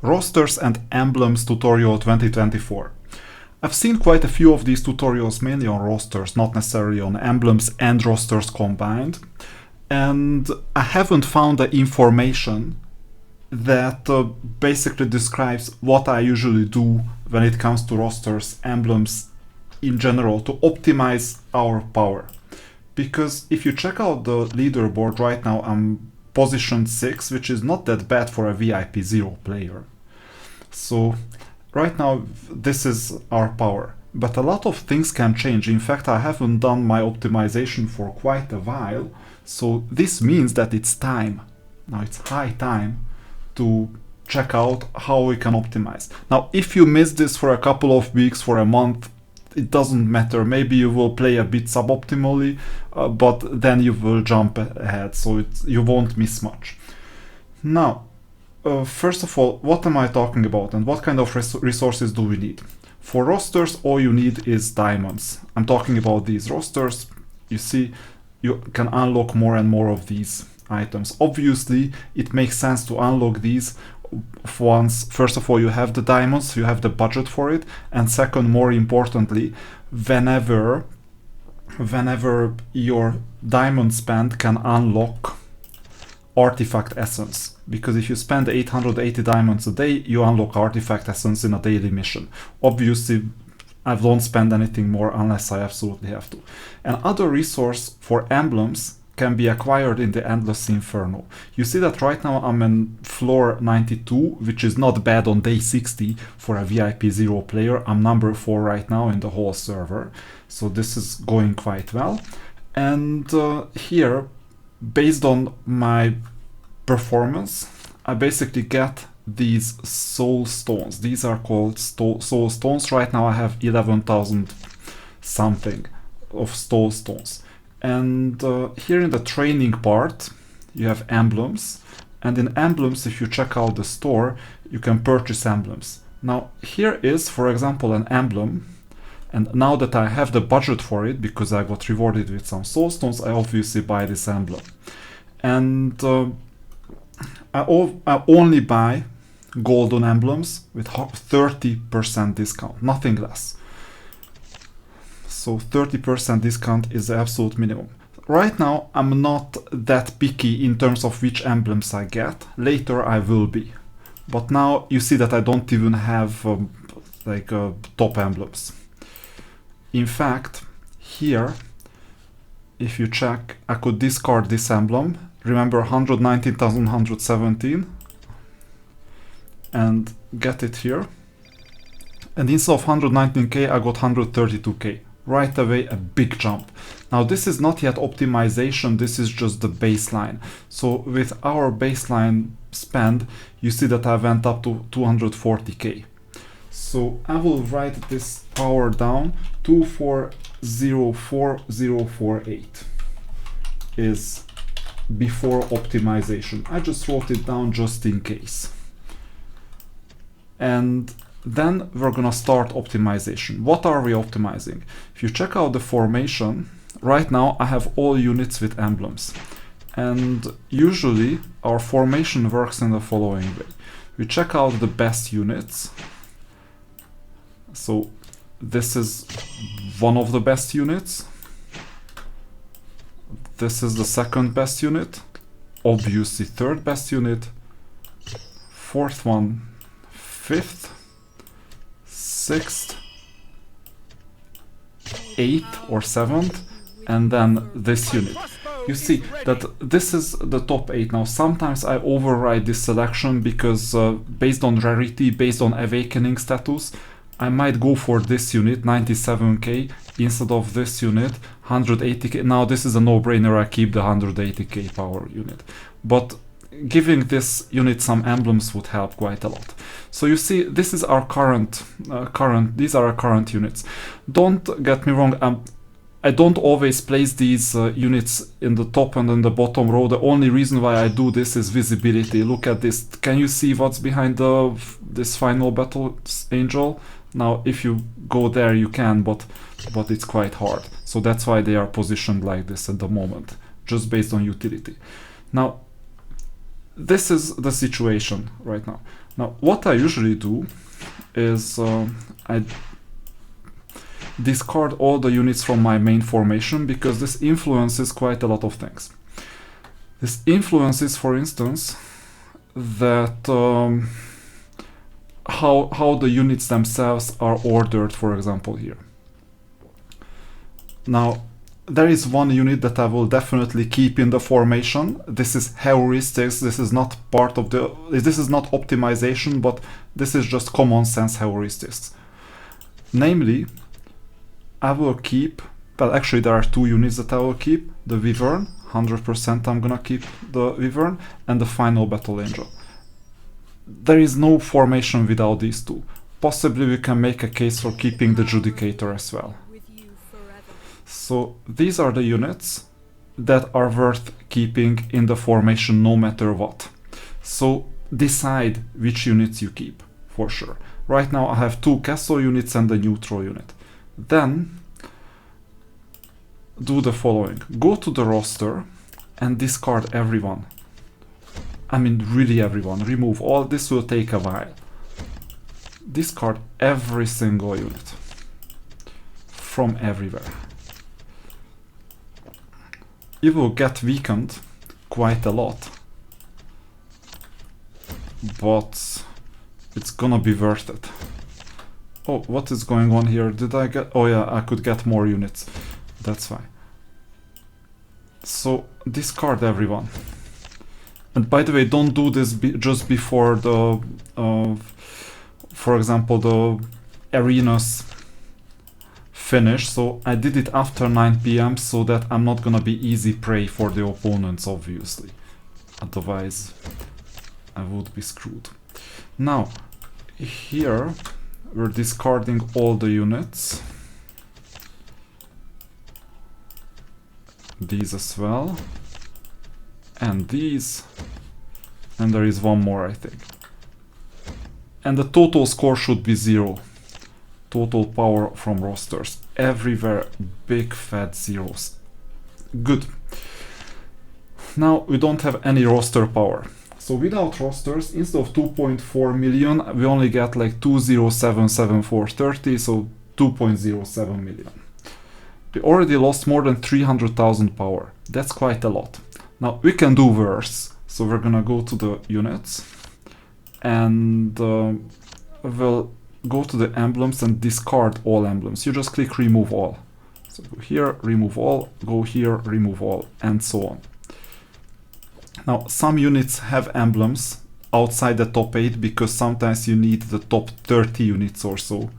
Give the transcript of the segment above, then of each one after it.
Rosters and Emblems tutorial 2024. I've seen quite a few of these tutorials, mainly on rosters, not necessarily on emblems and rosters combined. And I haven't found the information that basically describes what I usually do when it comes to rosters, emblems in general, to optimize our power. Because if you check out the leaderboard right now, I'm position 6, which is not that bad for a VIP 0 player. So right now this is our power, but a lot of things can change. In fact, I haven't done my optimization for quite a while, so this means that it's time. Now it's high time to check out how we can optimize. Now if you miss this for a couple of weeks, for a month, it doesn't matter. Maybe you will play a bit suboptimally, but then you will jump ahead, so you won't miss much. Now, first of all, what am I talking about and what kind of resources do we need? For rosters, all you need is diamonds. I'm talking about these rosters. You see, you can unlock more and more of these items. Obviously, it makes sense to unlock these once, first of all, you have the diamonds, you have the budget for it, and second, more importantly, whenever your diamond spend can unlock artifact essence. Because if you spend 880 diamonds a day, you unlock artifact essence in a daily mission. Obviously, I don't spend anything more unless I absolutely have to. Another resource for emblems can be acquired in the Endless Inferno. You see that right now I'm in floor 92, which is not bad on day 60 for a VIP 0 player. I'm number 4 right now in the whole server, so this is going quite well. And here, based on my performance, I basically get these soul stones. These are called soul stones. Right now I have 11,000 something of soul stones. And here in the training part, you have emblems. And in emblems, if you check out the store, you can purchase emblems. Now, here is, for example, an emblem. And now that I have the budget for it, because I got rewarded with some soul stones, I obviously buy this emblem. And I only buy golden emblems with 30% discount, nothing less. So 30% discount is the absolute minimum. Right now, I'm not that picky in terms of which emblems I get. Later I will be. But now you see that I don't even have top emblems. In fact, here, if you check, I could discard this emblem. Remember 119,117 and get it here. And instead of 119k, I got 132k. Right away, a big jump. Now this is not yet optimization, this is just the baseline. So with our baseline spend, you see that I went up to 240k. So I will write this power down. 2404048 is before optimization. I just wrote it down just in case. And then we're gonna start optimization. What are we optimizing? If you check out the formation, right now I have all units with emblems. And usually our formation works in the following way. We check out the best units. So this is one of the best units. This is the second best unit. Obviously third best unit. Fourth one, fifth, 6th, 8th or 7th, and then this unit. You see that this is the top 8. Now sometimes I override this selection because based on rarity, based on awakening status, I might go for this unit, 97k, instead of this unit, 180k. Now this is a no-brainer, I keep the 180k power unit. But giving this unit some emblems would help quite a lot. So you see, this is our these are our current units. Don't get me wrong, I don't always place these units in the top and in the bottom row. The only reason why I do this is visibility. Look at this. Can you see what's behind this final battle angel? Now, if you go there, you can, but it's quite hard. So that's why they are positioned like this at the moment, just based on utility. Now, this is the situation right now. Now, what I usually do is I discard all the units from my main formation, because this influences quite a lot of things. This influences, for instance, that how the units themselves are ordered, for example, here. Now, there is one unit that I will definitely keep in the formation. This is heuristics. This is not part of the, this is not optimization, but this is just common sense heuristics. Namely, I will keep, well, actually there are two units that I will keep: the Wyvern, 100% I'm gonna keep the Wyvern, and the Final Battle Angel. There is no formation without these two. Possibly we can make a case for keeping the Judicator as well. So these are the units that are worth keeping in the formation no matter what. So decide which units you keep, for sure. Right now I have two castle units and a neutral unit. Then do the following. Go to the roster and discard everyone. I mean really everyone. Remove all. This will take a while. Discard every single unit from everywhere. You will get weakened quite a lot, but it's gonna be worth it. Oh, what is going on here? Did I get... Oh yeah, I could get more units. That's fine. So discard everyone. And by the way, don't do this just before the, for example, the arenas finish. So I did it after 9 PM so that I'm not gonna be easy prey for the opponents, obviously. Otherwise, I would be screwed. Now, here we're discarding all the units. These as well. And these. And there is one more, I think. And the total score should be 0. Total power from rosters. Everywhere, big fat zeros. Good. Now we don't have any roster power. So without rosters, instead of 2.4 million, we only get like 2077430, so 2.07 million. We already lost more than 300,000 power. That's quite a lot. Now we can do worse. So we're gonna go to the units and we'll go to the emblems and discard all emblems. You just click remove all. So go here, remove all, go here, remove all, and so on. Now some units have emblems outside the top 8 because sometimes you need the top 30 units or so.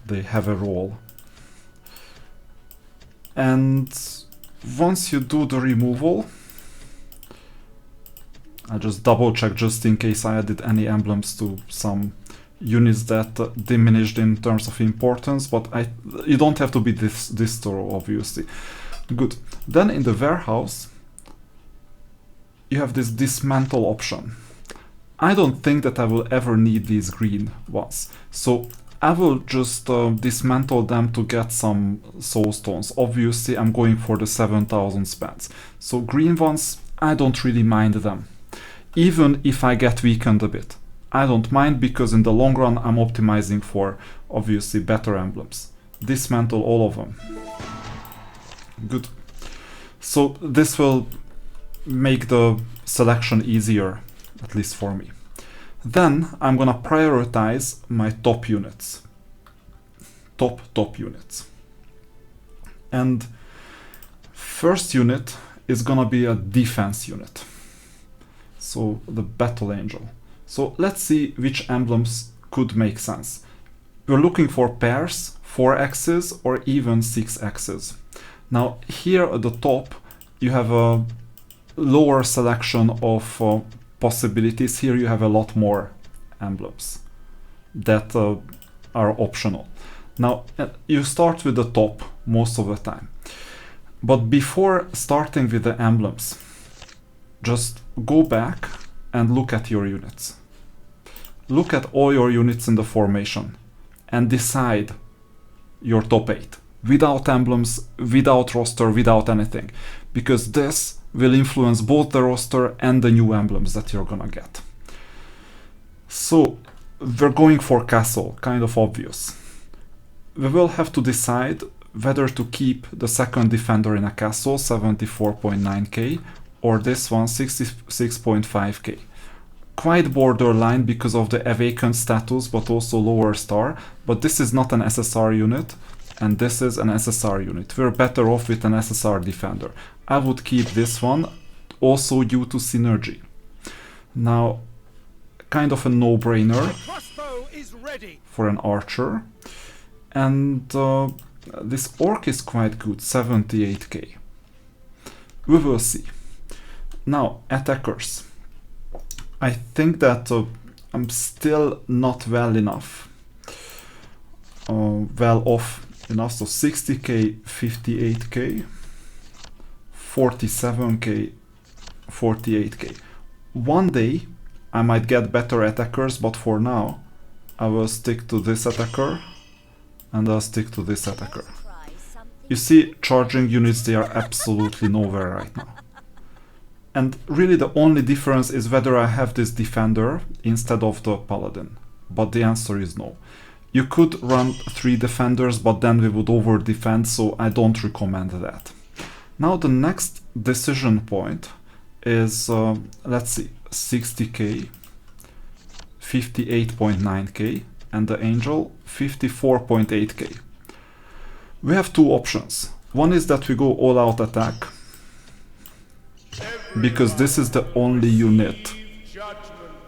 They have a role. And once you do the removal, I just double check just in case I added any emblems to some units that diminished in terms of importance, but you don't have to be this thorough, obviously. Good. Then in the warehouse, you have this dismantle option. I don't think that I will ever need these green ones, so I will just dismantle them to get some soul stones. Obviously, I'm going for the 7,000 spends. So green ones, I don't really mind them. Even if I get weakened a bit. I don't mind because in the long run, I'm optimizing for, obviously, better emblems. Dismantle all of them. Good. So this will make the selection easier, at least for me. Then I'm gonna prioritize my top units. Top units. And first unit is gonna be a defense unit. So the Battle Angel. So let's see which emblems could make sense. We're looking for pairs, 4 axes or even 6 axes. Now here at the top you have a lower selection of possibilities. Here you have a lot more emblems that are optional. Now you start with the top most of the time. But before starting with the emblems, just go back and look at your units. Look at all your units in the formation and decide your top 8. without emblems, without roster, without anything, because this will influence both the roster and the new emblems that you're gonna get. So we're going for castle, kind of obvious. We will have to decide whether to keep the second defender in a castle, 74.9k, or this one, 66.5k. Quite borderline because of the awakened status, but also lower star, but this is not an SSR unit, and this is an SSR unit. We're better off with an SSR defender. I would keep this one, also due to synergy. Now, kind of a no-brainer for an archer. And this orc is quite good, 78k. We will see. Now, attackers. I think that I'm still not well off enough. So 60k, 58k, 47k, 48k. One day I might get better attackers, but for now I will stick to this attacker and I'll stick to this attacker. You see, charging units, they are absolutely nowhere right now. And really the only difference is whether I have this defender instead of the paladin. But the answer is no. You could run 3 defenders, but then we would over defend, so I don't recommend that. Now the next decision point is, let's see, 60k, 58.9k, and the angel 54.8k. We have 2 options. One is that we go all out attack, because this is the only unit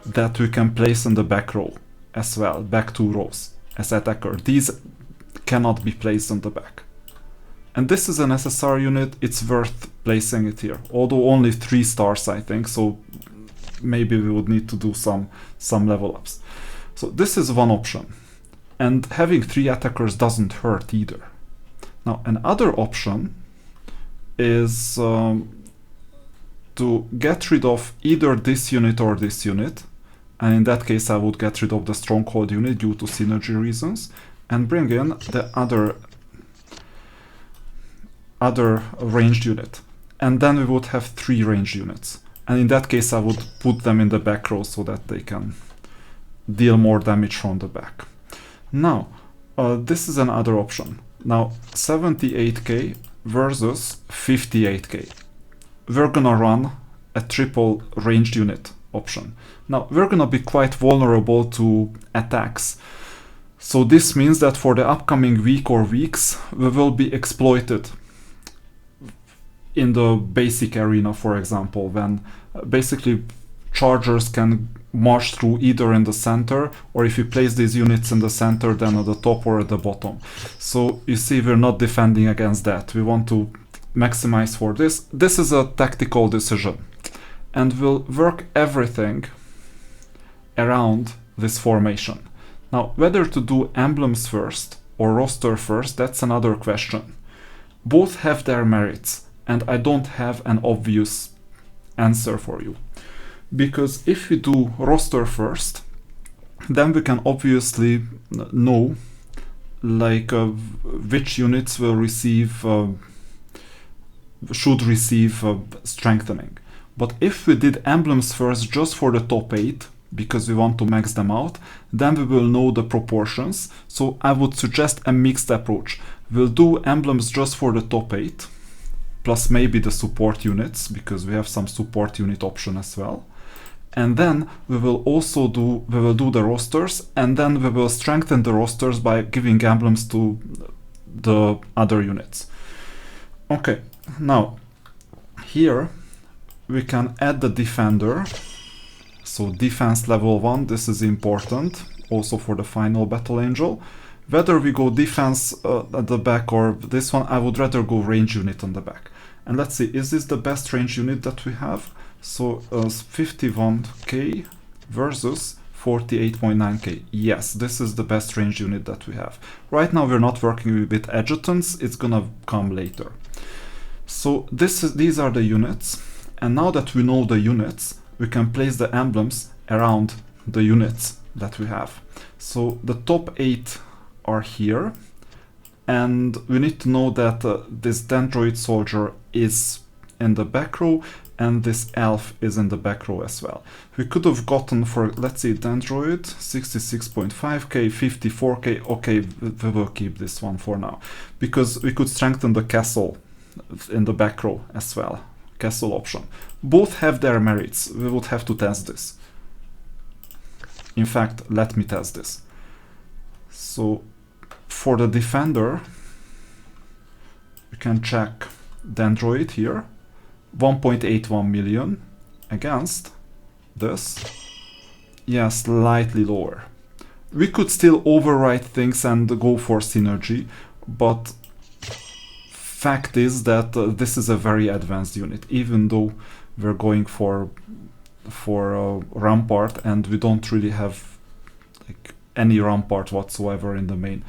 that we can place in the back row as well, back 2 rows as attacker. These cannot be placed in the back. And this is an SSR unit, it's worth placing it here. Although only 3 stars, I think, so maybe we would need to do some level ups. So this is one option. And having 3 attackers doesn't hurt either. Now, another option is to get rid of either this unit or this unit, and in that case I would get rid of the stronghold unit due to synergy reasons and bring in the other ranged unit, and then we would have 3 ranged units, and in that case I would put them in the back row so that they can deal more damage from the back. Now this is another option. Now 78k versus 58k. We're gonna run a triple ranged unit option. Now we're gonna be quite vulnerable to attacks. So this means that for the upcoming week or weeks, we will be exploited in the basic arena, for example, when basically chargers can march through either in the center, or if you place these units in the center, then at the top or at the bottom. So you see, we're not defending against that. We want to maximize for this. This is a tactical decision, and we'll work everything around this formation. Now, whether to do emblems first or roster first, that's another question. Both have their merits, and I don't have an obvious answer for you. Because if we do roster first, then we can obviously know like which units will receive should receive strengthening. But if we did emblems first just for the top 8, because we want to max them out, then we will know the proportions. So I would suggest a mixed approach. We'll do emblems just for the top 8, plus maybe the support units, because we have some support unit option as well. And then we will also do the rosters, and then we will strengthen the rosters by giving emblems to the other units. Okay, now here we can add the defender. So defense level 1, this is important also for the final battle angel. Whether we go defense at the back or this one, I would rather go range unit on the back. And let's see, is this the best range unit that we have? So 51k versus 48.9k. Yes, this is the best range unit that we have. Right now we're not working with adjutants, it's gonna come later. So these are the units, and now that we know the units, we can place the emblems around the units that we have. So the top 8 are here, and we need to know that this Dendroid soldier is in the back row and this elf is in the back row as well. We could have gotten for, let's see, Dendroid 66.5k, 54k. Okay, we will keep this one for now because we could strengthen the castle in the back row as well. Castle option. Both have their merits. We would have to test this. In fact, let me test this. So for the defender, we can check Dendroid here. 1.81 million against this. Yeah, slightly lower. We could still overwrite things and go for synergy, but fact is that this is a very advanced unit, even though we're going for Rampart and we don't really have like any Rampart whatsoever in the main.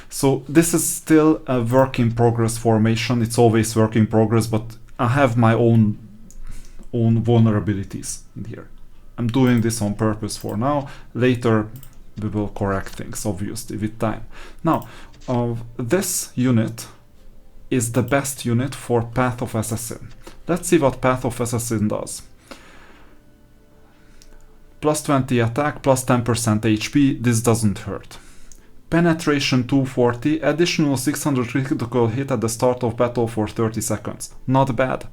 So this is still a work in progress formation. It's always work in progress, but I have my own vulnerabilities in here. I'm doing this on purpose for now. Later we will correct things, obviously, with time. Now, this unit is the best unit for Path of Assassin. Let's see what Path of Assassin does. Plus 20 attack, plus 10% HP, this doesn't hurt. Penetration 240, additional 600 critical hit at the start of battle for 30 seconds. Not bad.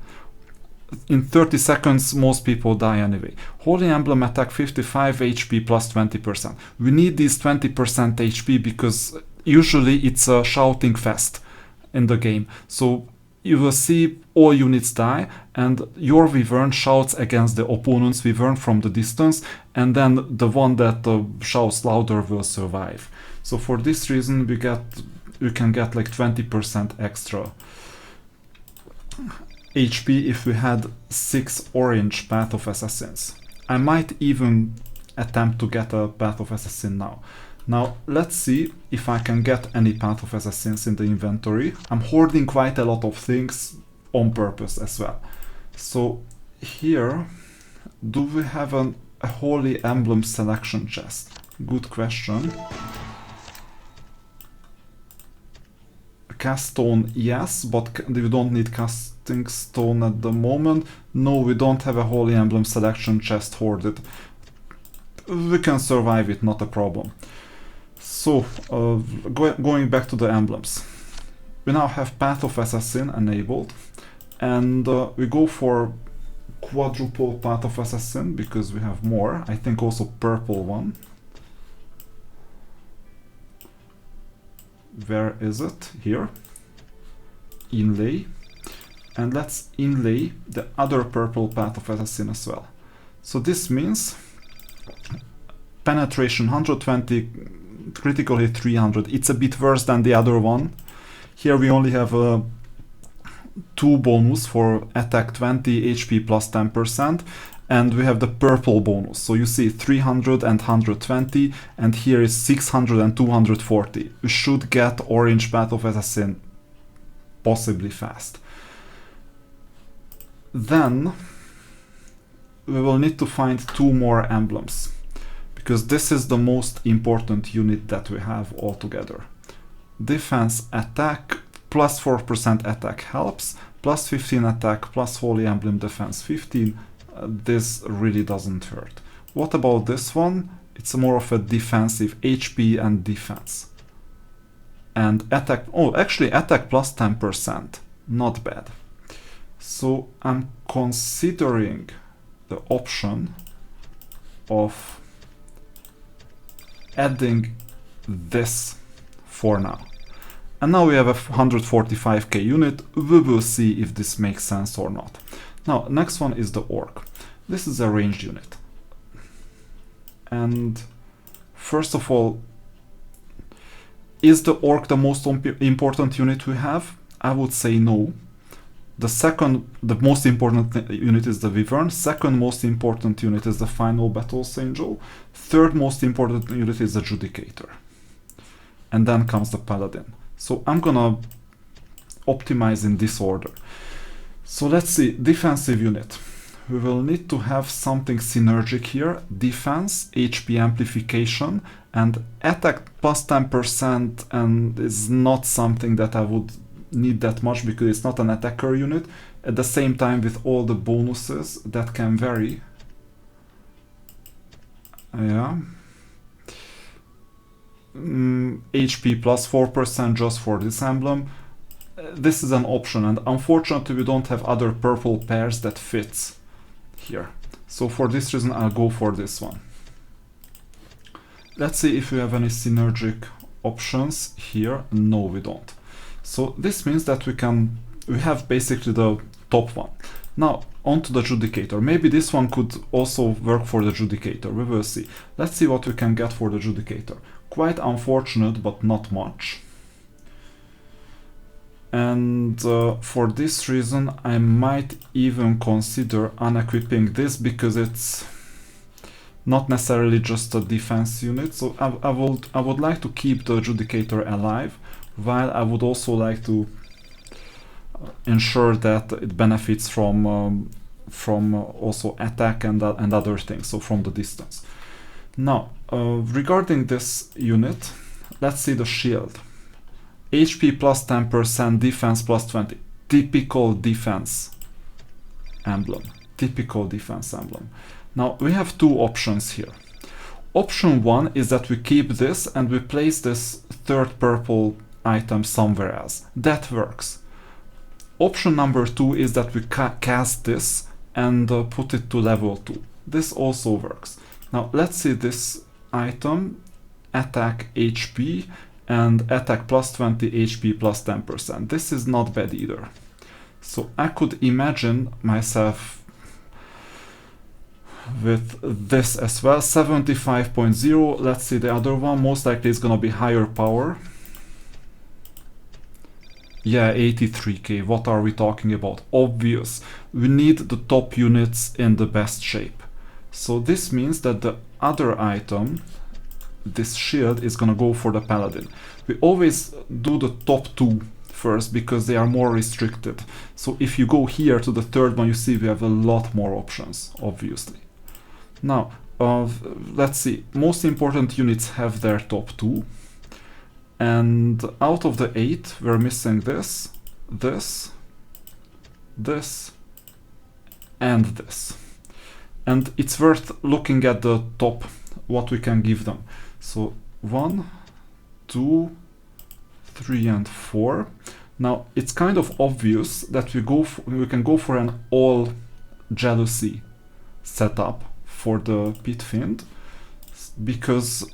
In 30 seconds, most people die anyway. Holy Emblem attack 55 HP plus 20%. We need these 20% HP because usually it's a shouting fest in the game. So you will see all units die and your Wyvern shouts against the opponent's Wyvern from the distance, and then the one that shouts louder will survive. So for this reason we can get like 20% extra HP if we had 6 orange Path of Assassins. I might even attempt to get a Path of Assassin now. Now let's see if I can get any Path of Assassins in the inventory. I'm hoarding quite a lot of things on purpose as well. So here, do we have a Holy Emblem selection chest? Good question. Cast stone, yes, but we don't need casting stone at the moment. No, we don't have a Holy Emblem selection chest hoarded. We can survive it, not a problem. So, going back to the emblems. We now have Path of Assassin enabled, and we go for quadruple Path of Assassin because we have more. I think also purple one. Where is it? Here. Inlay. And let's inlay the other purple Path of Assassin as well. So this means penetration 120, critical hit 300. It's a bit worse than the other one. Here we only have a 2 bonus for attack 20, HP plus 10%. And we have the purple bonus. So you see 300 and 120, and here is 600 and 240. We should get orange Path of Assassin possibly fast. Then we will need to find 2 more emblems, because this is the most important unit that we have altogether. Defense attack, plus 4% attack helps, plus 15 attack, plus Holy Emblem defense 15. This really doesn't hurt. What about this one? It's more of a defensive HP and defense. And attack, oh, actually attack plus 10%. Not bad. So I'm considering the option of adding this for now. And now we have a 145k unit. We will see if this makes sense or not. Now, next one is the Orc. This is a ranged unit. And first of all, is the Orc the most important unit we have? I would say no. The most important unit is the Wyvern. Second most important unit is the Final Battles Angel. Third most important unit is the Judicator. And then comes the Paladin. So I'm gonna optimize in this order. So let's see, defensive unit. we will need to have something synergic here. Defense, HP amplification, and attack plus 10%, and is not something that I would need that much because it's not an attacker unit. At the same time, with all the bonuses that can vary. Yeah. HP plus 4% just for this emblem. This is an option, and unfortunately we don't have other purple pairs that fits here. So for this reason I'll go for this one. Let's see if we have any synergic options here. No, we don't. So this means that we have basically the top one. Now on to the Judicator. Maybe this one could also work for the Judicator. We will see. Let's see what we can get for the Judicator. Quite unfortunate, but not much. And for this reason I might even consider unequipping this, because it's not necessarily just a defense unit. So I would like to keep the Judicator alive, while I would also like to ensure that it benefits from also attack and other things, so from the distance. Now regarding this unit, let's see the shield. HP plus 10%, defense plus 20. Typical defense emblem. Typical defense emblem. Now we have two options here. Option one is that we keep this and we place this third purple item somewhere else. That works. Option number two is that we cast this and put it to level 2. This also works. Now let's see this item, attack HP, and attack plus 20, HP plus 10%. This is not bad either. So I could imagine myself with this as well. 75.0. Let's see the other one. Most likely it's gonna be higher power. Yeah, 83k. What are we talking about? Obvious. We need the top units in the best shape. So this means that the other item, this shield, is gonna go for the paladin. We always do the top two first because they are more restricted. So if you go here to the third one, you see we have a lot more options, obviously. Now let's see, most important units have their top two, and out of the 8 we're missing this, this, this, and this. And it's worth looking at the top, what we can give them. So 1, 2, 3, and 4. Now it's kind of obvious that we can go for an all jealousy setup for the Pit Fiend, because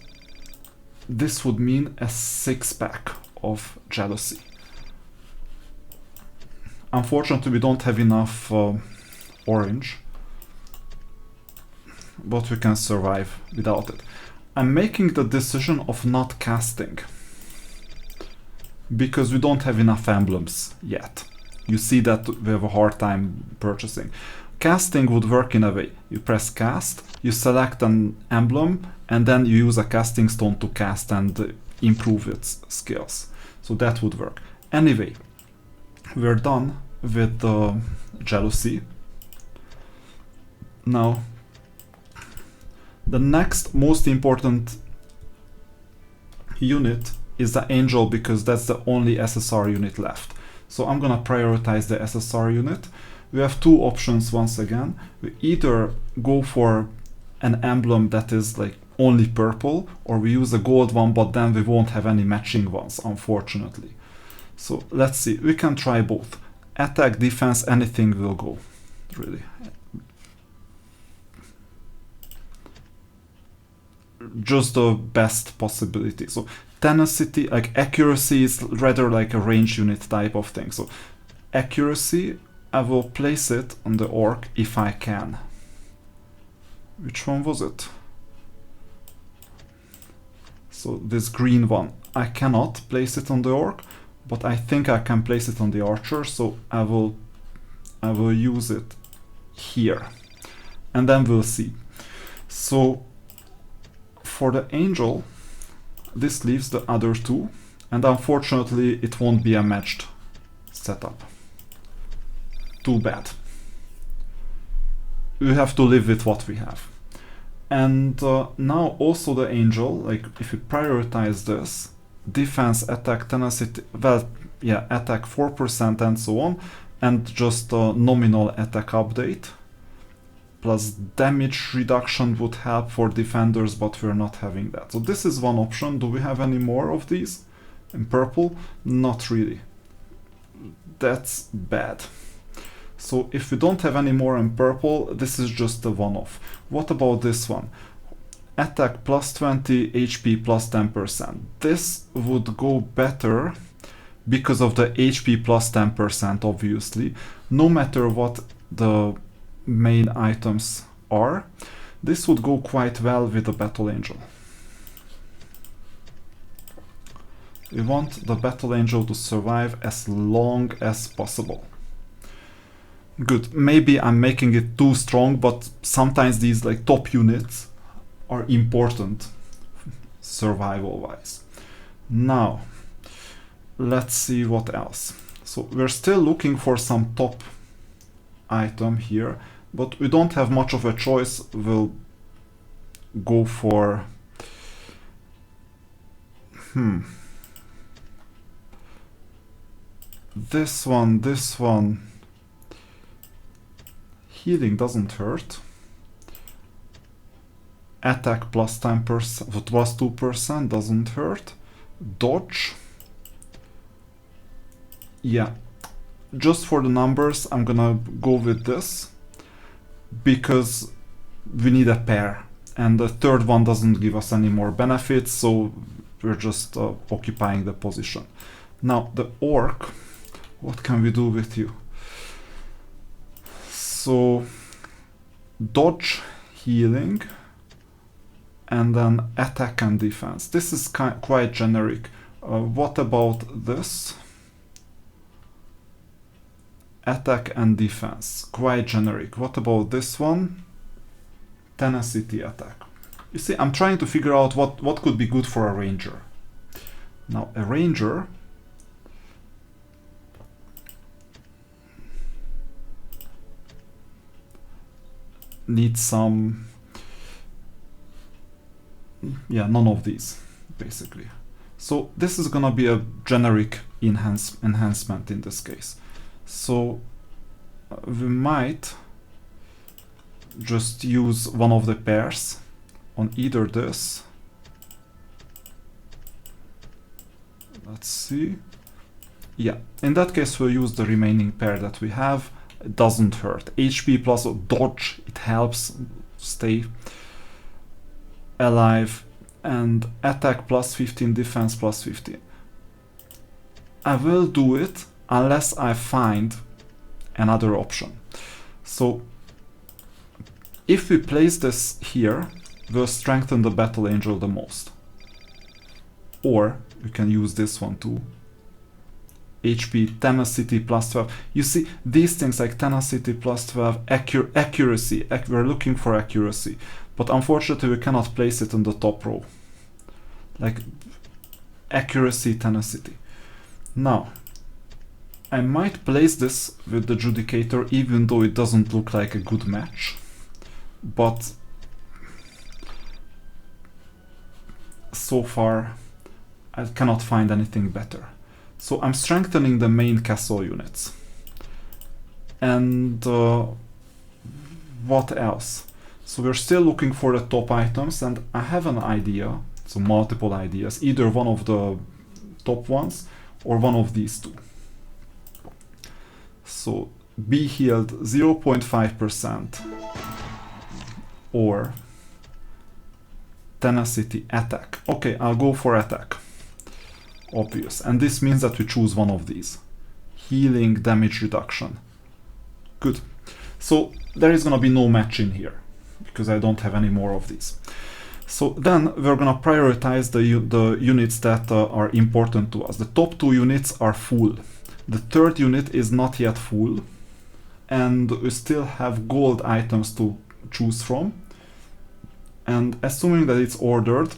this would mean a 6-pack of jealousy. Unfortunately we don't have enough orange, but we can survive without it. I'm making the decision of not casting because we don't have enough emblems yet. You see that we have a hard time purchasing. Casting would work in a way. You press cast, you select an emblem, and then you use a casting stone to cast and improve its skills. So that would work. Anyway, we're done with the jealousy. Now, the next most important unit is the Angel, because that's the only SSR unit left. So I'm gonna prioritize the SSR unit. We have two options once again. We either go for an emblem that is like only purple, or we use a gold one, but then we won't have any matching ones, unfortunately. So let's see, we can try both. Attack, defense, anything will go, really. Just the best possibility. So tenacity, like accuracy, is rather like a range unit type of thing. So accuracy, I will place it on the orc if I can. Which one was it? So this green one. I cannot place it on the orc, but I think I can place it on the archer, so I will use it here. And then we'll see. So for the Angel, this leaves the other two, and unfortunately it won't be a matched setup. Too bad. we have to live with what we have. And now also the angel, like if we prioritize this, defense, attack, tenacity, well, yeah, attack 4% and so on, and just a nominal attack update, plus damage reduction would help for defenders, but we're not having that. So this is one option. Do we have any more of these in purple? Not really. That's bad. So if we don't have any more in purple, this is just a one-off. What about this one? Attack plus 20, HP plus 10%. This would go better because of the HP plus 10%, obviously. No matter what the main items are, this would go quite well with the Battle Angel. We want the Battle Angel to survive as long as possible. Good, maybe I'm making it too strong, but sometimes these like top units are important survival wise. Now, let's see what else. So we're still looking for some top item here, but we don't have much of a choice. We'll go for this one. Healing doesn't hurt. Attack plus 10%, plus 2% doesn't hurt. Dodge. Yeah, just for the numbers, I'm gonna go with this because we need a pair, and the third one doesn't give us any more benefits, so we're just occupying the position. Now, the orc, what can we do with you? So, dodge, healing, and then attack and defense. This is quite generic. What about this? Attack and defense, quite generic. What about this one? Tenacity, attack. You see, I'm trying to figure out what could be good for a ranger. Now, a ranger needs some, yeah, none of these, basically. So this is gonna be a generic enhancement in this case. So we might just use one of the pairs on either this. Let's see. Yeah, in that case we'll use the remaining pair that we have. It doesn't hurt. HP plus dodge, it helps stay alive, and attack plus 15, defense plus 15. I will do it unless I find another option. So if we place this here, we'll strengthen the Battle Angel the most. Or you can use this one too. HP, tenacity plus 12. You see, these things like tenacity plus 12, accuracy, we're looking for accuracy. But unfortunately we cannot place it in the top row. Like accuracy, tenacity. Now, I might place this with the Judicator even though it doesn't look like a good match. But so far I cannot find anything better. So I'm strengthening the main castle units. And what else? So we're still looking for the top items, and I have an idea, so multiple ideas, either one of the top ones or one of these two. So be healed 0.5% or tenacity, attack. Okay, I'll go for attack. Obvious. And this means that we choose one of these. Healing, damage reduction. Good. So there is gonna be no match in here because I don't have any more of these. So then we're gonna prioritize the units that are important to us. The top two units are full. The third unit is not yet full, and we still have gold items to choose from. And assuming that it's ordered,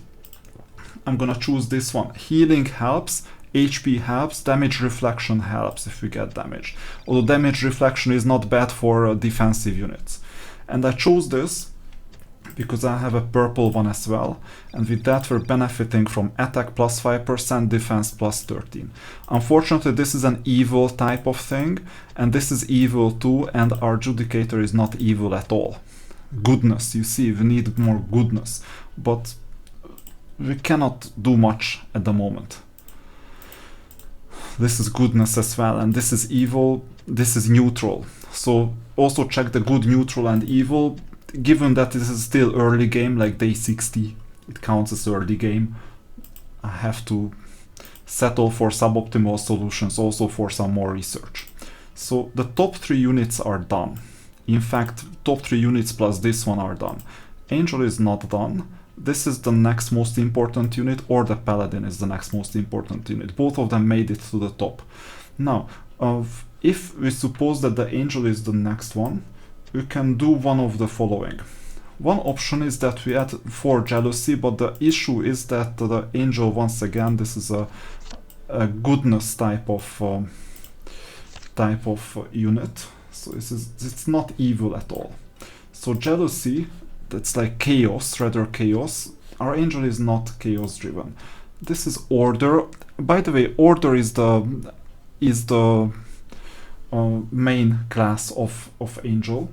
I'm gonna choose this one. Healing helps, HP helps, damage reflection helps if we get damaged. Although damage reflection is not bad for defensive units. And I chose this because I have a purple one as well, and with that we're benefiting from attack plus 5%, defense plus 13. Unfortunately, this is an evil type of thing, and this is evil too, and our Judicator is not evil at all. Goodness, you see, we need more goodness, but we cannot do much at the moment. This is goodness as well, and this is evil, this is neutral. So also check the good, neutral, and evil. Given that this is still early game, like day 60, it counts as early game. I have to settle for suboptimal solutions also for some more research. So the top 3 units are done. In fact, top 3 units plus this one are done. Angel is not done. This is the next most important unit, or the Paladin is the next most important unit. Both of them made it to the top. Now, if we suppose that the Angel is the next one, we can do one of the following. One option is that we add 4 jealousy, but the issue is that the Angel, once again, this is a goodness type of unit. So it's not evil at all. So jealousy, that's like chaos, rather chaos. Our Angel is not chaos driven. This is order. By the way, order is the main class of Angel.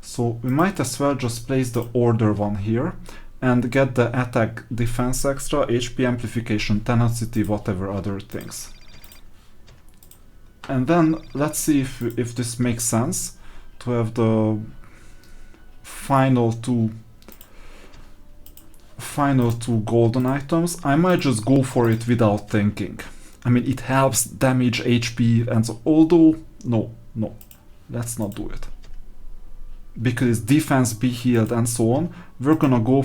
So we might as well just place the order one here and get the attack, defense extra, HP amplification, tenacity, whatever other things. And then let's see if this makes sense to have the final two golden items. I might just go for it without thinking. I mean, it helps damage, HP, and so, although no, let's not do it. Because defense, be healed, and so on, we're gonna go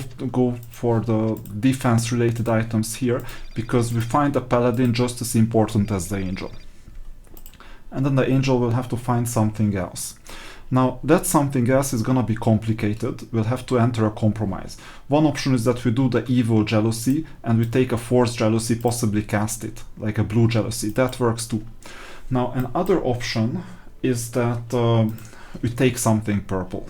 for the defense related items here, because we find the Paladin just as important as the Angel. And then the Angel will have to find something else. Now, that something else is gonna be complicated. We'll have to enter a compromise. One option is that we do the evil jealousy, and we take a force jealousy, possibly cast it, like a blue jealousy. That works too. Now, another option is that we take something purple,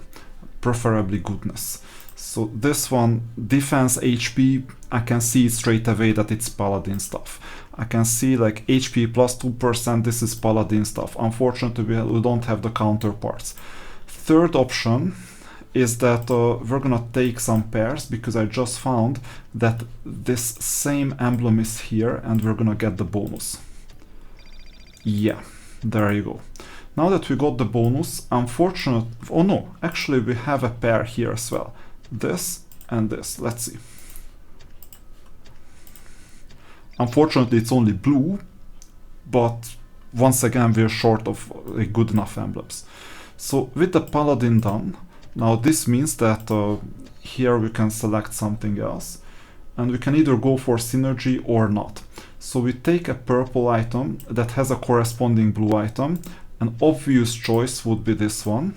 preferably goodness. So this one, defense, HP, I can see straight away that it's Paladin stuff. I can see like HP plus 2%, this is Paladin stuff. Unfortunately, we don't have the counterparts. Third option is that we're gonna take some pairs, because I just found that this same emblem is here, and we're gonna get the bonus. Yeah, there you go. Now that we got the bonus, oh no, actually we have a pair here as well. This and this, let's see. Unfortunately, it's only blue, but once again, we're short of good enough emblems. So with the Paladin done, now this means that here we can select something else, and we can either go for synergy or not. So we take a purple item that has a corresponding blue item. An obvious choice would be this one.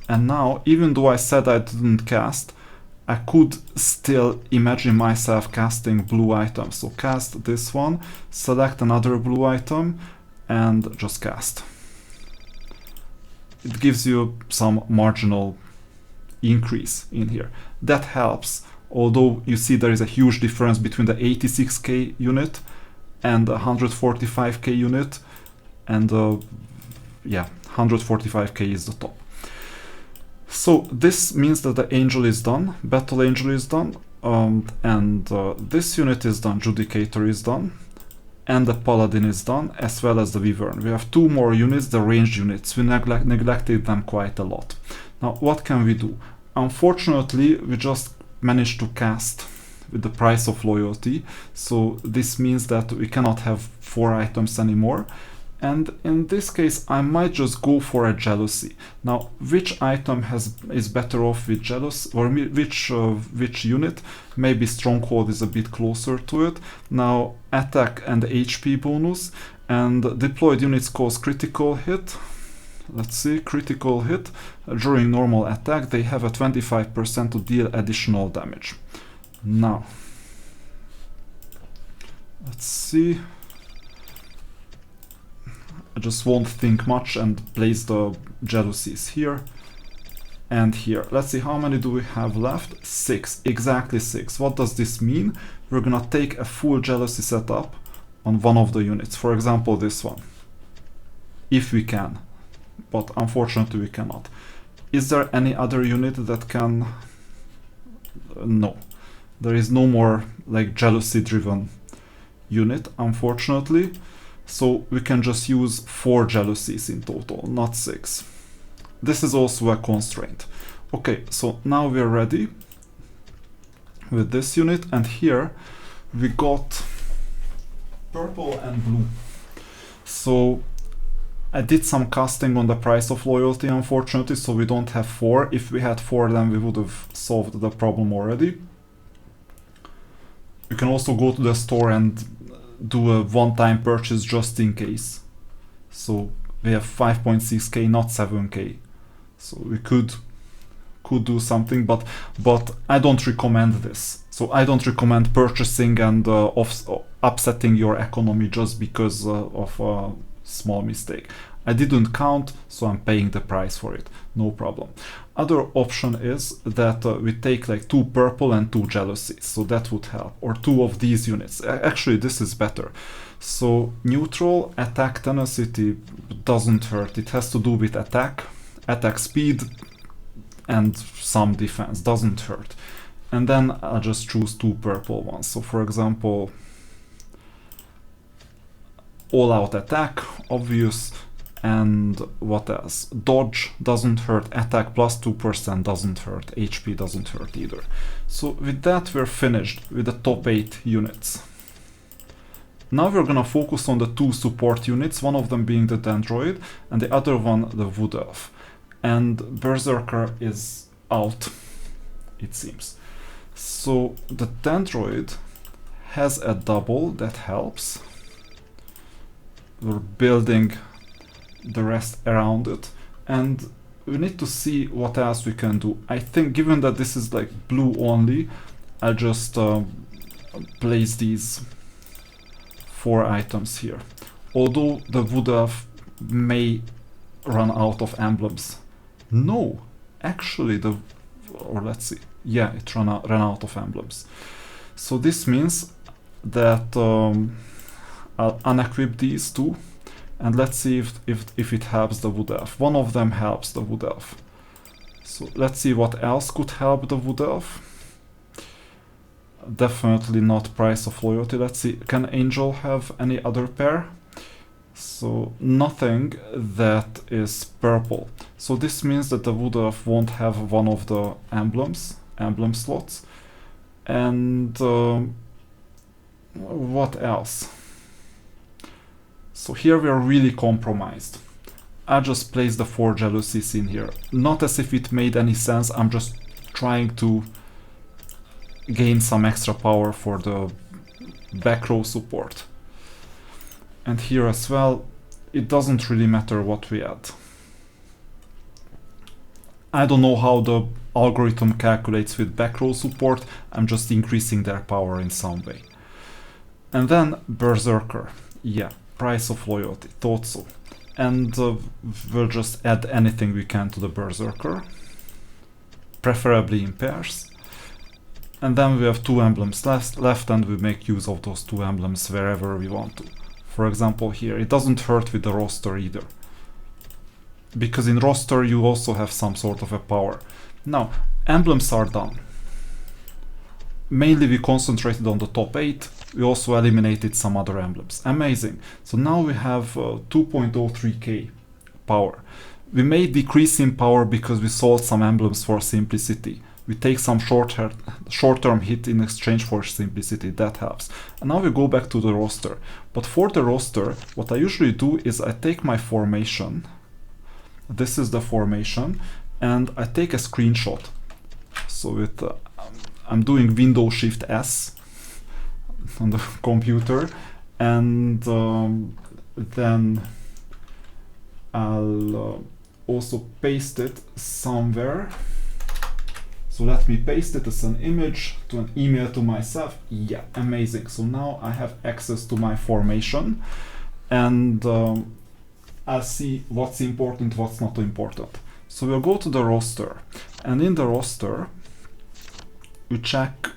And now, even though I said I didn't cast, I could still imagine myself casting blue items. So cast this one, select another blue item, and just cast. It gives you some marginal increase in here. That helps, although you see there is a huge difference between the 86k unit and the 145k unit. And yeah, 145k is the top. So this means that the Angel is done, Battle Angel is done, and this unit is done, Judicator is done, and the Paladin is done, as well as the Wyvern. We have 2 more units, the ranged units. We neglected them quite a lot. Now, what can we do? Unfortunately, we just managed to cast with the price of loyalty, so this means that we cannot have 4 items anymore. And in this case, I might just go for a jealousy. Now, which item is better off with jealousy, or which unit? Maybe Stronghold is a bit closer to it. Now, attack and HP bonus, and deployed units cause critical hit. Let's see, critical hit. During normal attack, they have a 25% to deal additional damage. Now, let's see. I just won't think much and place the jealousies here. and here. Let's see, how many do we have left? 6, exactly 6. What does this mean? We're gonna take a full jealousy setup on one of the units, for example this one, if we can, but unfortunately we cannot. Is there any other unit that can? No, there is no more like jealousy driven unit, unfortunately, so we can just use 4 jealousies in total, not 6. This is also a constraint. Okay, so now we're ready with this unit, and here we got purple and blue. So I did some casting on the price of loyalty, unfortunately, so we don't have 4. If we had 4, then we would have solved the problem already. You can also go to the store and do a one-time purchase just in case. So we have 5.6k, not 7k. So we could do something, but I don't recommend this. So I don't recommend purchasing and upsetting your economy just because of a small mistake. I didn't count, so I'm paying the price for it, no problem. Other option is that we take like 2 purple and 2 jealousies, so that would help, or 2 of these units. Actually, this is better. So neutral, attack tenacity doesn't hurt. It has to do with attack speed, and some defense, doesn't hurt. And then I'll just choose 2 purple ones. So for example, all out attack, obvious, and what else? Dodge doesn't hurt, attack plus 2% doesn't hurt, HP doesn't hurt either. So with that we're finished with the top 8 units. Now we're gonna focus on the 2 support units, one of them being the Dendroid and the other one the Wood Elf. And Berserker is out, it seems. So the Dendroid has a double that helps. We're building the rest around it, and we need to see what else we can do. I think given that this is like blue only, I'll just place these 4 items here. Although the Wood Elf may run out of emblems. No, actually let's see. Yeah, it ran out of emblems. So this means that I'll unequip these 2, and let's see if it helps the Wood Elf. One of them helps the Wood Elf. So let's see what else could help the Wood Elf. Definitely not price of loyalty. Let's see, can Angel have any other pair? So nothing that is purple. So this means that the Wood Elf won't have one of the emblem slots. And what else? So here we are really compromised. I just placed the 4 jealousies in here. Not as if it made any sense, I'm just trying to gain some extra power for the back row support. And here as well, it doesn't really matter what we add. I don't know how the algorithm calculates with back row support, I'm just increasing their power in some way. And then Berserker, yeah, price of loyalty, thought so. And we'll just add anything we can to the Berserker, preferably in pairs. And then we have 2 emblems left, and we make use of those 2 emblems wherever we want to. For example here, it doesn't hurt with the roster either, because in roster you also have some sort of a power. Now, emblems are done. Mainly we concentrated on the top 8, we also eliminated some other emblems. Amazing. So now we have 2.03k power. We may decrease in power because we sold some emblems for simplicity. We take some short-term hit in exchange for simplicity, that helps. And now we go back to the roster. But for the roster, what I usually do is I take my formation, this is the formation, and I take a screenshot. So with I'm doing Windows Shift S on the computer, and then I'll also paste it somewhere. So let me paste it as an image to an email to myself. Yeah, amazing. So now I have access to my formation, and I'll see what's important, what's not important. So we'll go to the roster, and in the roster we check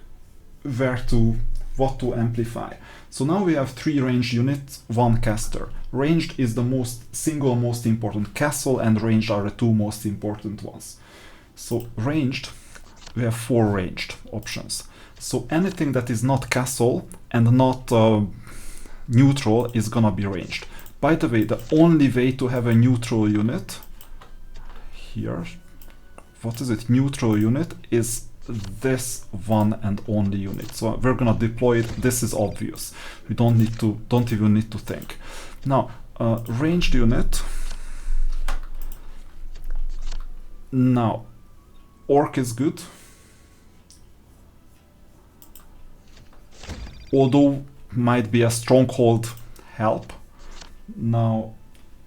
what to amplify. So now we have 3 ranged units, 1 caster. Ranged is the single most important. Castle and ranged are the 2 most important ones. So ranged, we have 4 ranged options. So anything that is not castle and not neutral is gonna be ranged. By the way, the only way to have a neutral unit here, what is it? Neutral unit is this one and only unit. So we're gonna deploy it. This is obvious. We don't even need to think. Now, ranged unit. Now, orc is good. Although might be a stronghold help. Now,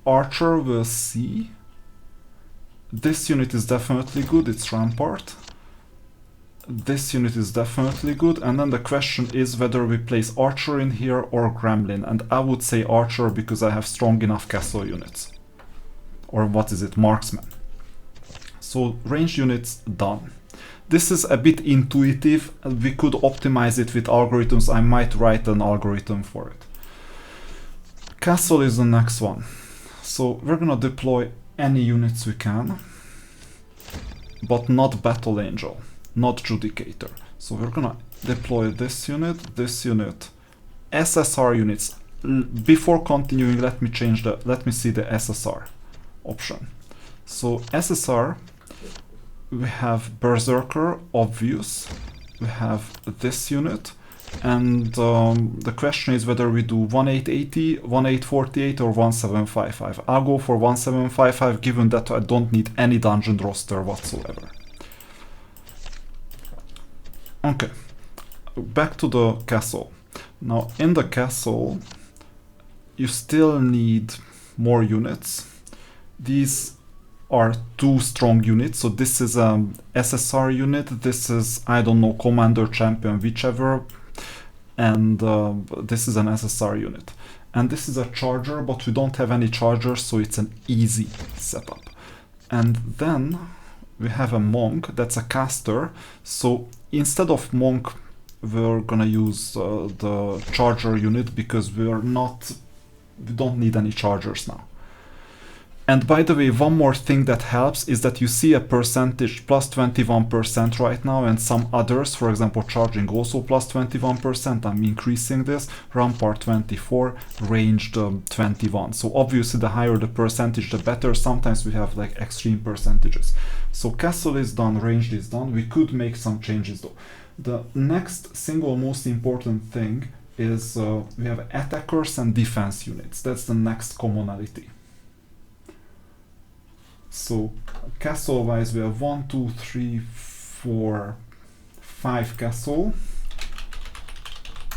archer we'll see. This unit is definitely good, it's rampart. This unit is definitely good, and then the question is whether we place archer in here or gremlin, and I would say archer because I have strong enough castle units. Or what is it, marksman. So ranged units done. This is a bit intuitive, and we could optimize it with algorithms. I might write an algorithm for it. Castle is the next one. So we're gonna deploy any units we can, but not Battle Angel, not Judicator. So we're gonna deploy this unit, SSR units. Before continuing, let me see the SSR option. So SSR, we have Berserker, obvious. We have this unit, and the question is whether we do 1880, 1848 or 1755. I'll go for 1755 given that I don't need any dungeon roster whatsoever. Okay, back to the castle. Now in the castle you still need more units. These are 2 strong units, so this is an SSR unit, this is, I don't know, commander, champion, whichever, and this is an SSR unit. And this is a charger, but we don't have any chargers, so it's an easy setup. And then we have a monk, that's a caster, so instead of monk we're gonna use the charger unit because we don't need any chargers now. And by the way, one more thing that helps is that you see a percentage plus 21% right now, and some others, for example charging also plus 21%, I'm increasing this, rampart 24, ranged 21. So obviously the higher the percentage the better. Sometimes we have like extreme percentages. So castle is done, ranged is done. We could make some changes though. The next single most important thing is we have attackers and defense units. That's the next commonality. So castle wise we have 1, 2, 3, 4, 5 castle,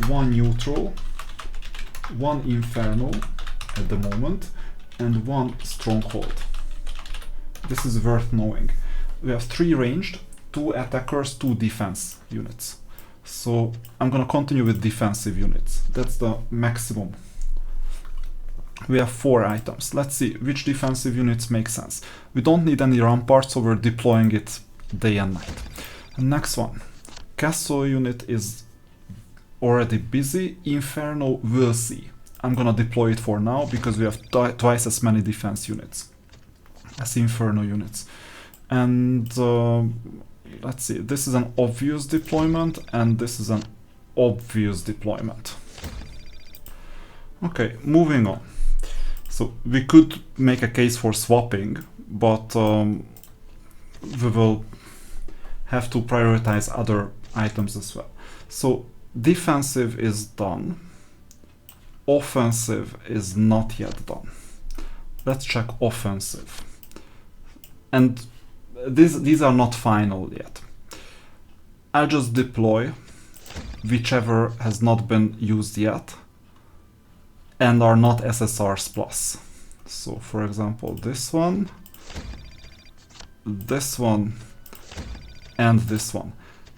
1 neutral, 1 inferno at the moment, and 1 stronghold. This is worth knowing. We have 3 ranged, 2 attackers, 2 defense units. So I'm gonna continue with defensive units. That's the maximum. We have 4 items. Let's see which defensive units make sense. We don't need any ramparts, so we're deploying it day and night. Next one. Castle unit is already busy. Inferno, we'll see. I'm gonna deploy it for now because we have twice as many defense units as Inferno units. And let's see, this is an obvious deployment and this is an obvious deployment. Okay, moving on. So we could make a case for swapping, but we will have to prioritize other items as well. So defensive is done. Offensive is not yet done. Let's check offensive. And these are not final yet. I'll just deploy whichever has not been used yet and are not SSRs plus. So for example, this one, and this one.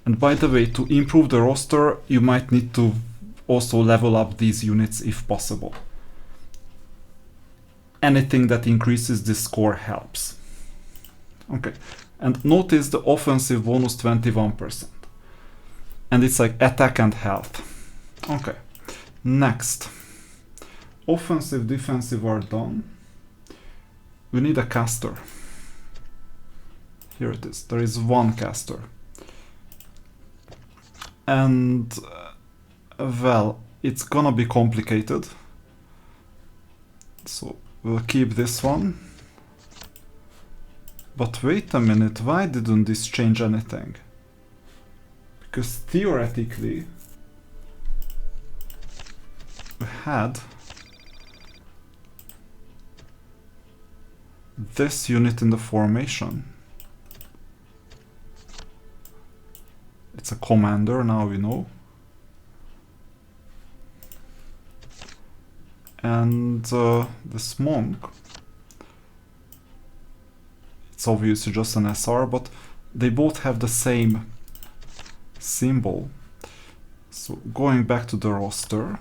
And by the way, to improve the roster, you might need to also level up these units if possible. Anything that increases this score helps. Okay, and notice the offensive bonus 21%. And it's like attack and health. Okay, next. Offensive, defensive are done. We need a caster. Here it is. There is one caster. And, well, it's gonna be complicated. So we'll keep this one. But wait a minute, why didn't this change anything? Because theoretically, we had this unit in the formation. It's a commander, now we know. And this monk, it's obviously just an SR, but they both have the same symbol. So going back to the roster,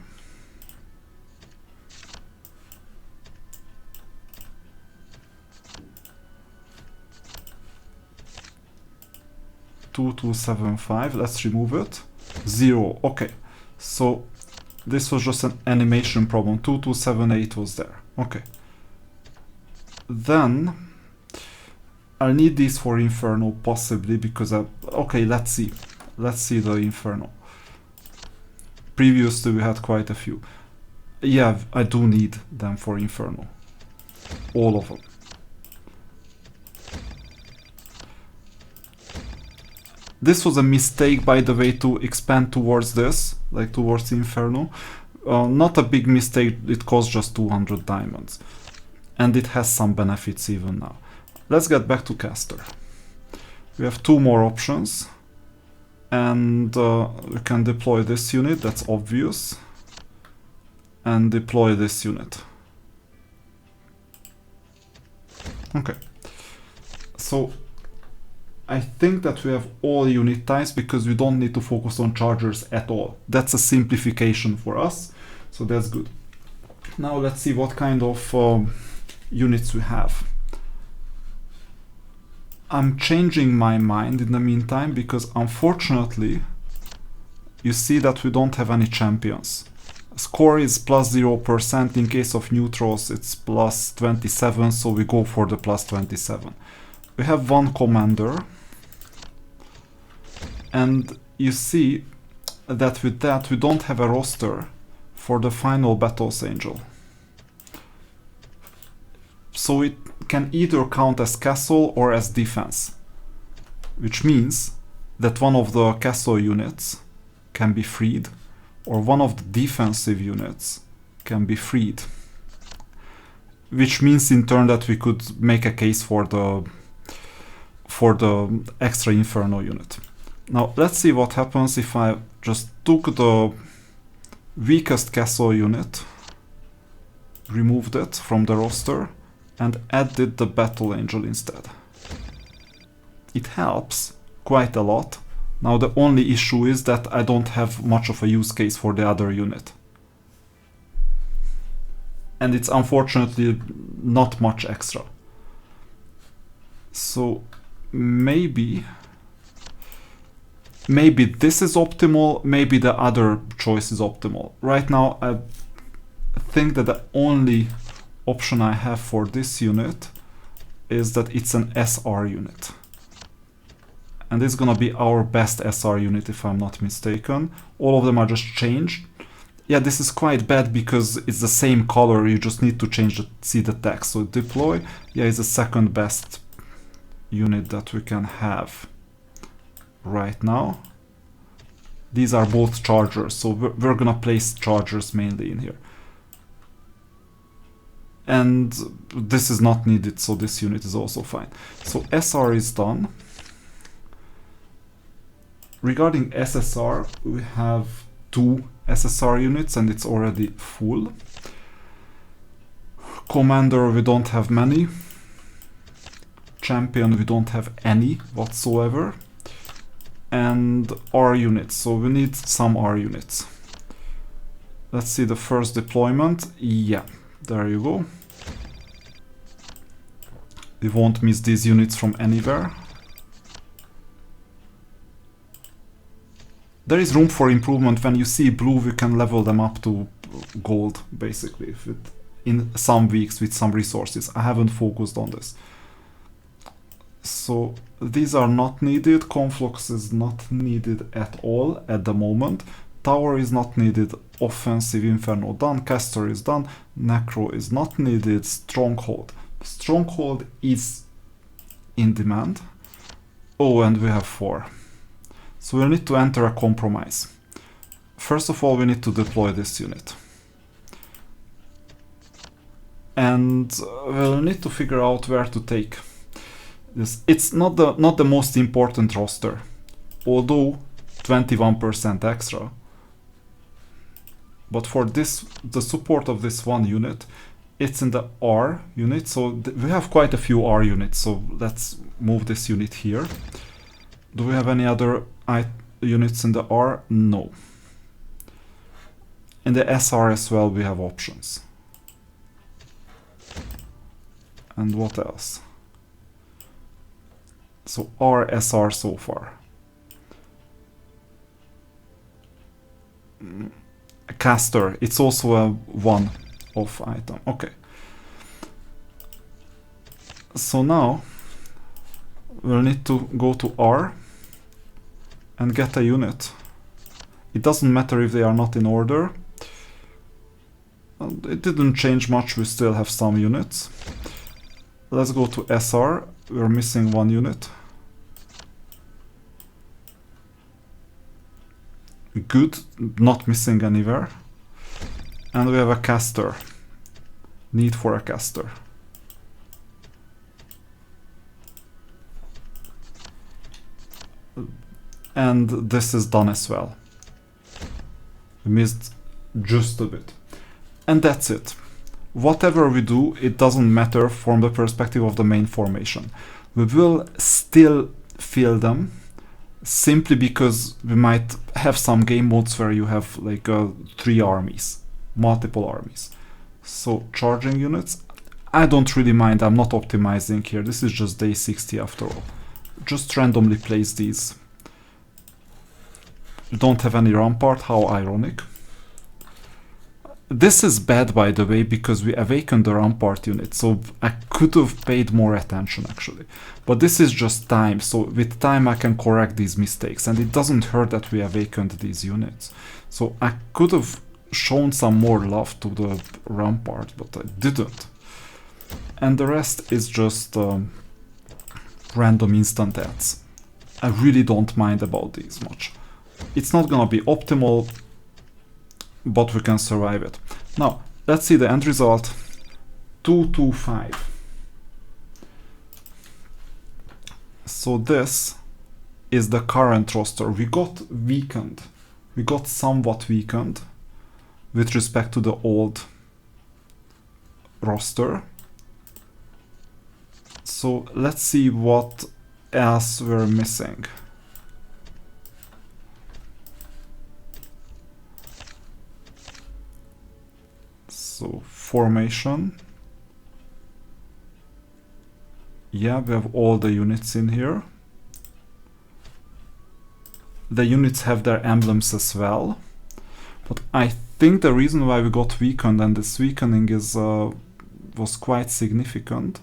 two, 275, let's remove it. 0, okay. So this was just an animation problem. 2278 was there. Okay. Then I'll need these for Inferno possibly because okay, let's see. Let's see the Inferno. Previously we had quite a few. Yeah, I do need them for Inferno. All of them. This was a mistake, by the way, to expand towards this, like towards Inferno. Not a big mistake, it costs just 200 diamonds. And it has some benefits even now. Let's get back to caster. We have two more options. And we can deploy this unit, that's obvious. And deploy this unit. Okay. So I think that we have all unit types because we don't need to focus on chargers at all. That's a simplification for us, so that's good. Now let's see what kind of units we have. I'm changing my mind in the meantime because unfortunately you see that we don't have any champions. Score is plus 0%, in case of neutrals it's plus 27, so we go for the plus 27. We have one commander, and you see that with that we don't have a roster for the final Battles Angel. So it can either count as castle or as defense, which means that one of the castle units can be freed or one of the defensive units can be freed, which means in turn that we could make a case for the extra Inferno unit. Now let's see what happens if I just took the weakest castle unit, removed it from the roster, and added the Battle Angel instead. It helps quite a lot. Now the only issue is that I don't have much of a use case for the other unit. And it's unfortunately not much extra. So maybe this is optimal, maybe the other choice is optimal. Right now I think that the only option I have for this unit is that it's an SR unit. And it's gonna be our best SR unit if I'm not mistaken. All of them are just changed. Yeah, this is quite bad because it's the same color, you just need to change see the text. So deploy, yeah, is the second best unit that we can have right now. These are both chargers, so we're gonna place chargers mainly in here. And this is not needed, so this unit is also fine. So SR is done. Regarding SSR, we have 2 SSR units and it's already full. Commander, we don't have many. Champion, we don't have any whatsoever. And R units, so we need some R units. Let's see the first deployment. Yeah, there you go. We won't miss these units from anywhere. There is room for improvement. When you see blue, we can level them up to gold, basically, in some weeks with some resources. I haven't focused on this. So these are not needed. Conflux is not needed at all at the moment. Tower is not needed. Offensive Inferno done. Caster is done. Necro is not needed. Stronghold. Stronghold is in demand. Oh, and we have 4. So we'll need to enter a compromise. First of all, we need to deploy this unit. And we'll need to figure out where to take this. It's not the most important roster, although 21% extra. But for this, the support of this one unit, it's in the R unit. So we have quite a few R units. So let's move this unit here. Do we have any other units in the R? No. In the SR as well, we have options. And what else? So R, SR so far. A caster, it's also a one-off item. Okay. So now we'll need to go to R and get a unit. It doesn't matter if they are not in order. It didn't change much, we still have some units. Let's go to SR, we're missing 1 unit. Good, not missing anywhere. And we have a caster. Need for a caster. And this is done as well. We missed just a bit. And that's it. Whatever we do, it doesn't matter from the perspective of the main formation. We will still fill them, simply because we might have some game modes where you have like 3 armies, multiple armies. So charging units, I don't really mind, I'm not optimizing here, this is just day 60 after all. Just randomly place these. You don't have any rampart, how ironic. This is bad, by the way, because we awakened the rampart unit, so I could have paid more attention actually. But this is just time, so with time I can correct these mistakes, and it doesn't hurt that we awakened these units. So I could have shown some more love to the rampart, but I didn't. And the rest is just random instant adds. I really don't mind about these much. It's not gonna be optimal, but we can survive it. Now, let's see the end result. 225. So this is the current roster. We got weakened. We got somewhat weakened with respect to the old roster. So let's see what else we're missing. So formation. Yeah, we have all the units in here. The units have their emblems as well. But I think the reason why we got weakened, and this weakening is was quite significant.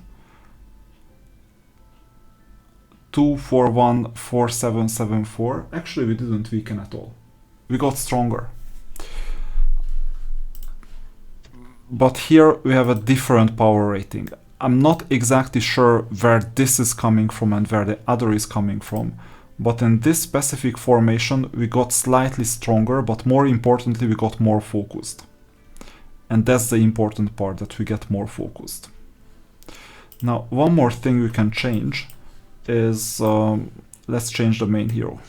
241 4774. Actually, we didn't weaken at all. We got stronger. But here we have a different power rating. I'm not exactly sure where this is coming from and where the other is coming from. But in this specific formation, we got slightly stronger, but more importantly, we got more focused. And that's the important part, that we get more focused. Now, one more thing we can change is, let's change the main hero.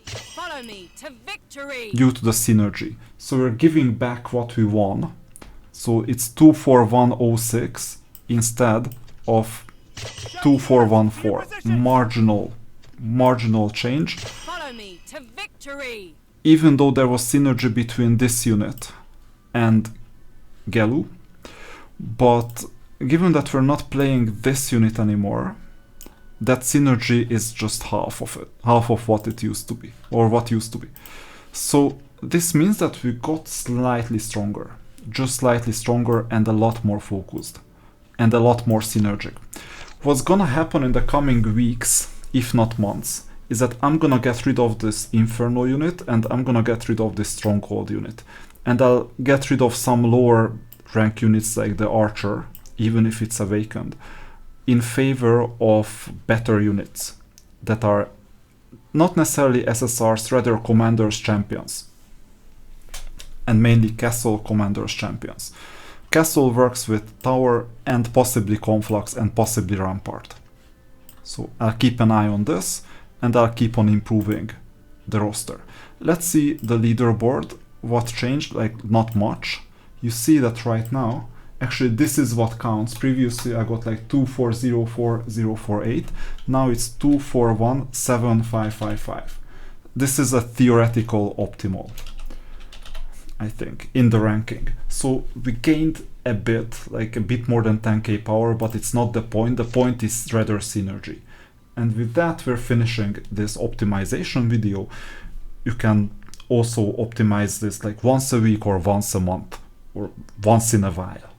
Follow me to victory. Due to the synergy. So we're giving back what we won. So it's 24106 instead of 2414. Marginal change. Follow me to victory. Even though there was synergy between this unit and Gelu, but given that we're not playing this unit anymore, that synergy is just half of it, half of what it used to be, or what used to be. So this means that we got slightly stronger, just slightly stronger and a lot more focused, and a lot more synergic. What's gonna happen in the coming weeks, if not months, is that I'm gonna get rid of this Inferno unit and I'm gonna get rid of this Stronghold unit. And I'll get rid of some lower rank units like the Archer, even if it's awakened, in favor of better units that are not necessarily SSRs, rather Commanders champions. And mainly Castle Commanders champions. Castle works with Tower and possibly Conflux and possibly Rampart. So I'll keep an eye on this and I'll keep on improving the roster. Let's see the leaderboard, what changed, like not much. You see that right now, actually this is what counts. Previously I got like 2404048, now it's 2417555. This is a theoretical optimal, I think, in the ranking. So we gained a bit, like a bit more than 10k power, but it's not the point. The point is rather synergy. And with that, we're finishing this optimization video. You can also optimize this like once a week or once a month or once in a while.